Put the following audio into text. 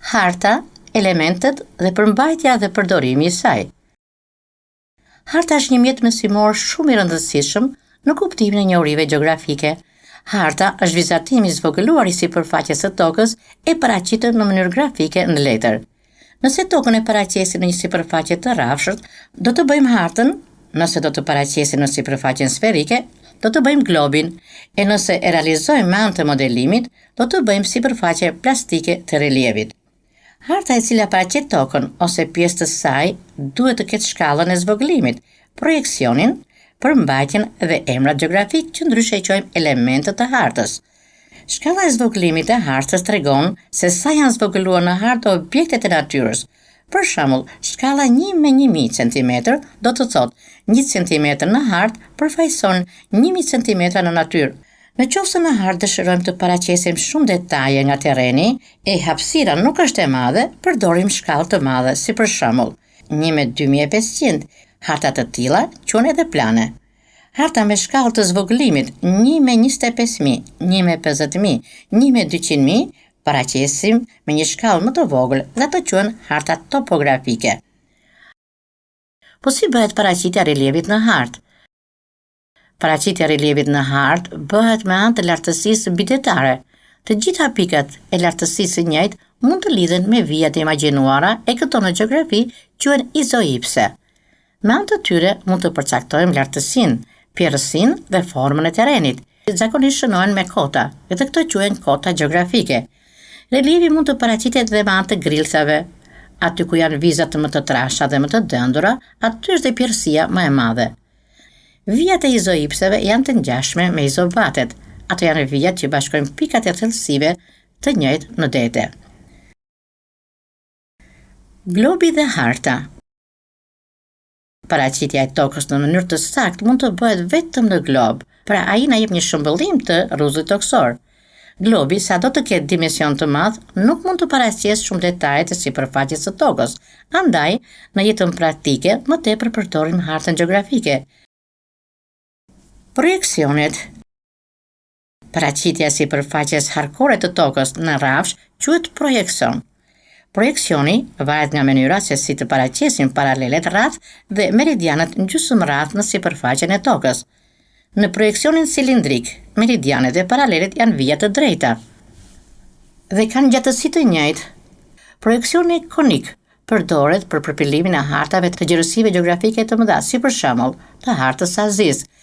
Harta, elementet dhe përmbajtja dhe përdorimi i saj. Harta është një mjet mësimor shumë i rëndësishëm në kuptimin e njohurive gjeografike. Harta është vizatimi i zvogëluar i sipërfaqes së tokës e paraqitur në mënyrë grafike në letër. Nëse tokën e paraqesim në një sipërfaqe të rrafshët, do të bëjmë hartën. Nëse do të paraqesim në sipërfaqen sferike, do të bëjmë globin. E nëse e realizojmë me anë të modelimit, do të bëjmë sipërfaqe plastike të relievit. Harta e cila paraqet tokën ose pjesë të saj duhet të ketë shkallën e zvogëlimit, projekcionin, përmbajtjen dhe emrat gjeografik që ndryshe i quajmë elementet të hartës. Shkalla e zvogëlimit e hartës tregon se sa janë zvogëluar në hartë objektet e natyrës. Për shembull, shkalla 1 me 1000 cm do të thotë 1 cm në hartë përfaqëson 1000 cm në natyrë. Në qoftë se në hartë dëshirojmë të paraqesim shumë detaje nga terreni e hapësira nuk është e madhe, përdorim shkallë të madhe, si për shembull 1 me 2500. Harta të tilla quhen edhe plane. Harta me shkallë të zvogëlimit 1 me 25000, 1 me 50000, 1 me 200000 paraqesim me një shkallë më të vogël dhe ato quhen harta topografike. Po si bëhet paraqitja e relievit në hartë? Paraqitja e relievit në hartë bëhet me anë të lartësisë bidetare. Të gjitha pikat e lartësisë së njëjtë mund të lidhen me vijat e imagjinuara e këto në gjeografi quhen izoipse. Me anë të tyre mund të përcaktojmë lartësinë, pjerësinë dhe formën e terrenit. Zakonisht shënohen me kota, dhe këto quhen kota gjeografike. Relievi mund të paraqitet dhe me anë të grillsave. Aty ku janë vizat më të trasha dhe më të dëndura, aty është dhe pjerësia më e madhe. Vijat e izoipseve janë të ngjashme me izobatet. Ato janë vijat që bashkojnë pikat e thellësive të njëjtë në dete. Globi dhe harta. Paraqitja e tokës në mënyrë të saktë mund të bëhet vetëm në glob, pra ai na jep një shëmbëllim të rruzit toksor. Globi, sado të ketë dimension të madh, nuk mund të paraqesë shumë detaje të sipërfaqes së tokës. Andaj, në jetën praktike, më tepër përdorim hartën gjeografike. Projekcionet. Paraqitja e sipërfaqes harkore të tokës në rrafsh quhet projekcion. Projekcioni varet nga mënyra se si të paraqesim paralelet rreth dhe meridianët gjysmërreth në sipërfaqen e tokës. Në projekcionin cilindrik, meridianet dhe paralelet janë vija të drejta dhe kanë gjatësi të njëjtë. Projekcioni konik përdoret për përpilimin e hartave të gjerësive gjeografike të mëdha, si për shembull të hartës së Azisë.